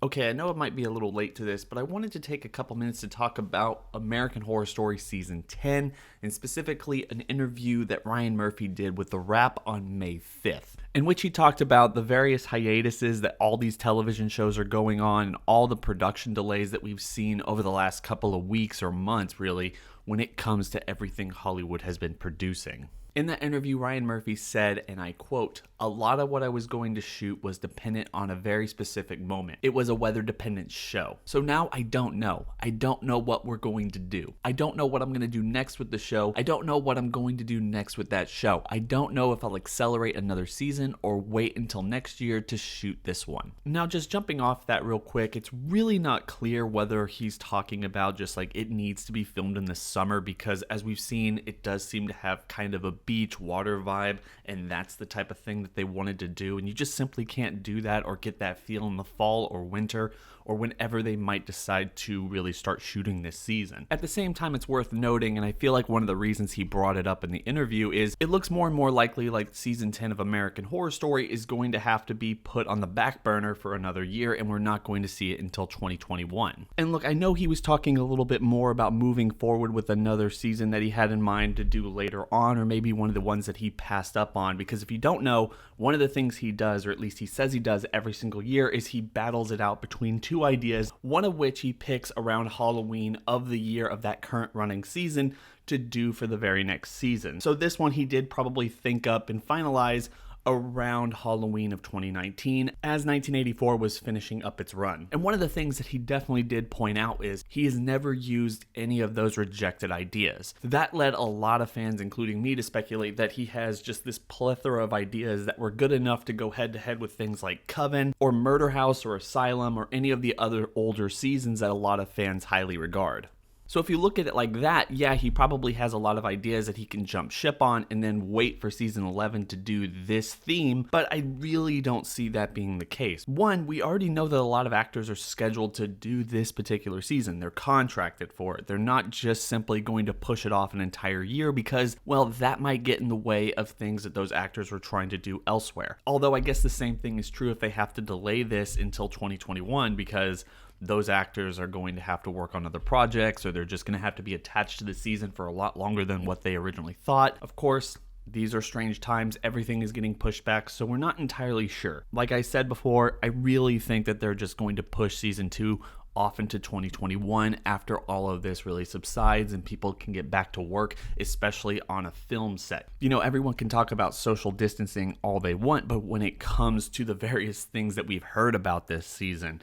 Okay, I know it might be a little late to this, but I wanted to take a couple minutes to talk about American Horror Story Season 10, and specifically an interview that Ryan Murphy did with The Wrap on May 5th, in which he talked about the various hiatuses that all these television shows are going on and all the production delays that we've seen over the last couple of weeks or months, really, when it comes to everything Hollywood has been producing. In that interview, Ryan Murphy said, and I quote, "A lot of what I was going to shoot was dependent on a very specific moment. It was a weather-dependent show. So now I don't know. I don't know what we're going to do. I don't know what I'm going to do next with the show. I don't know what I'm going to do next with that show. I don't know if I'll accelerate another season or wait until next year to shoot this one." Now, just jumping off that real quick, it's really not clear whether he's talking about just like it needs to be filmed in the summer, because as we've seen, it does seem to have kind of a beach water vibe, and that's the type of thing that they wanted to do, and you just simply can't do that or get that feel in the fall or winter or whenever they might decide to really start shooting this season. At the same time, it's worth noting, and I feel like one of the reasons he brought it up in the interview is it looks more and more likely like season 10 of American Horror Story is going to have to be put on the back burner for another year, and we're not going to see it until 2021. And look, I know he was talking a little bit more about moving forward with another season that he had in mind to do later on, or maybe one of the ones that he passed up on, because if you don't know, one of the things he does, or at least he says he does every single year, is he battles it out between two ideas, one of which he picks around Halloween of the year of that current running season to do for the very next season. So this one he did probably think up and finalize around Halloween of 2019 as 1984 was finishing up its run. And one of the things that he definitely did point out is he has never used any of those rejected ideas. That led a lot of fans, including me, to speculate that he has just this plethora of ideas that were good enough to go head to head with things like Coven or Murder House or Asylum or any of the other older seasons that a lot of fans highly regard. So if you look at it like that, yeah, he probably has a lot of ideas that he can jump ship on and then wait for season 11 to do this theme, but I really don't see that being the case. One, we already know that a lot of actors are scheduled to do this particular season. They're contracted for it. They're not just simply going to push it off an entire year because, well, that might get in the way of things that those actors were trying to do elsewhere. Although I guess the same thing is true if they have to delay this until 2021 because those actors are going to have to work on other projects, or they're just going to have to be attached to the season for a lot longer than what they originally thought. Of course, these are strange times. Everything is getting pushed back, so we're not entirely sure. Like I said before, I really think that they're just going to push season 2 off into 2021 after all of this really subsides and people can get back to work, especially on a film set. You know, everyone can talk about social distancing all they want, but when it comes to the various things that we've heard about this season,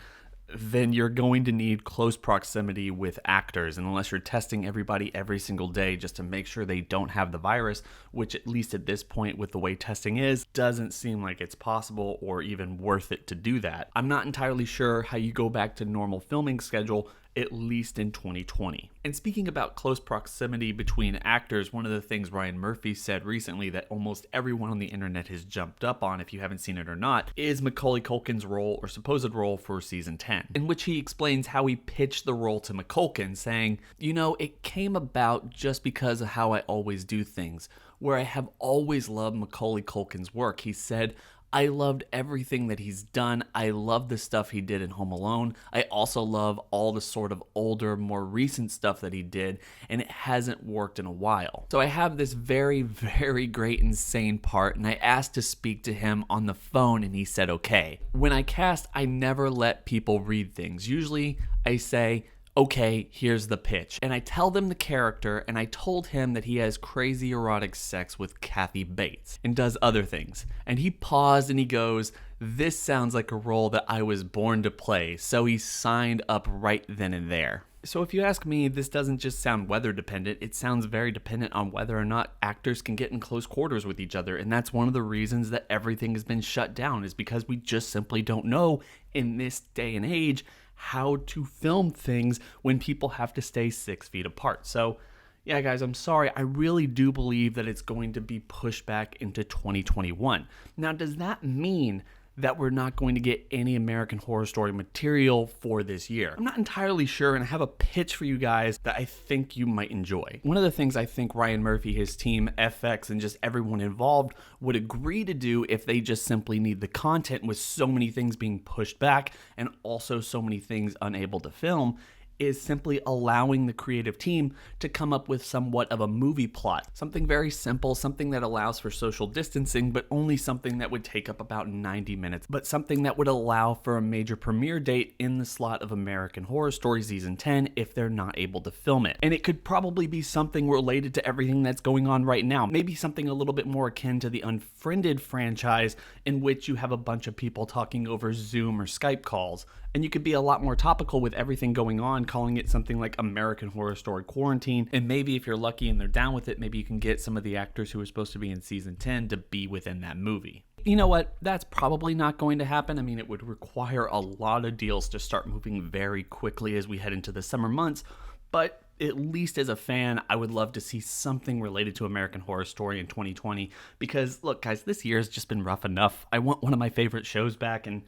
then you're going to need close proximity with actors. And unless you're testing everybody every single day just to make sure they don't have the virus, which at least at this point with the way testing is, doesn't seem like it's possible or even worth it to do that. I'm not entirely sure how you go back to normal filming schedule, at least in 2020. And speaking about close proximity between actors, one of the things Ryan Murphy said recently that almost everyone on the internet has jumped up on, if you haven't seen it or not, is Macaulay Culkin's role or supposed role for season 10, in which he explains how he pitched the role to McCulkin, saying, "You know, it came about just because of how I always do things, where I have always loved Macaulay Culkin's work." He said, "I loved everything that he's done. I love the stuff he did in Home Alone. I also love all the sort of older, more recent stuff that he did, and it hasn't worked in a while. So I have this very, very great, insane part, and I asked to speak to him on the phone, and he said okay. When I cast, I never let people read things. Usually, I say, okay, here's the pitch. And I tell them the character, and I told him that he has crazy erotic sex with Kathy Bates and does other things. And he paused and he goes, this sounds like a role that I was born to play. So he signed up right then and there. So if you ask me, this doesn't just sound weather dependent, it sounds very dependent on whether or not actors can get in close quarters with each other. And that's one of the reasons that everything has been shut down, is because we just simply don't know in this day and age how to film things when people have to stay 6 feet apart. So yeah, guys, I'm sorry. I really do believe that it's going to be pushed back into 2021. Now, does that mean that we're not going to get any American Horror Story material for this year. I'm not entirely sure, and I have a pitch for you guys that I think you might enjoy. One of the things I think Ryan Murphy, his team, FX, and just everyone involved would agree to do if they just simply need the content with so many things being pushed back and also so many things unable to film is simply allowing the creative team to come up with somewhat of a movie plot. Something very simple, something that allows for social distancing, but only something that would take up about 90 minutes, but something that would allow for a major premiere date in the slot of American Horror Story Season 10 if they're not able to film it. And it could probably be something related to everything that's going on right now. Maybe something a little bit more akin to the Unfriended franchise, in which you have a bunch of people talking over Zoom or Skype calls. And you could be a lot more topical with everything going on, calling it something like American Horror Story Quarantine. And maybe if you're lucky and they're down with it, maybe you can get some of the actors who are supposed to be in season 10 to be within that movie. You know what? That's probably not going to happen. I mean, it would require a lot of deals to start moving very quickly as we head into the summer months. But at least as a fan, I would love to see something related to American Horror Story in 2020. Because, look, guys, this year has just been rough enough. I want one of my favorite shows back, and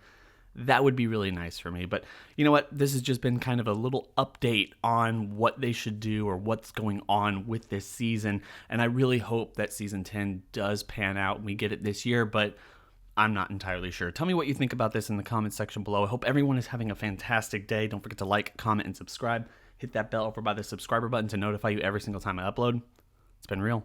that would be really nice for me. But you know what? This has just been kind of a little update on what they should do or what's going on with this season. And I really hope that season 10 does pan out and we get it this year, but I'm not entirely sure. Tell me what you think about this in the comments section below. I hope everyone is having a fantastic day. Don't forget to like, comment, and subscribe. Hit that bell over by the subscriber button to notify you every single time I upload. It's been real.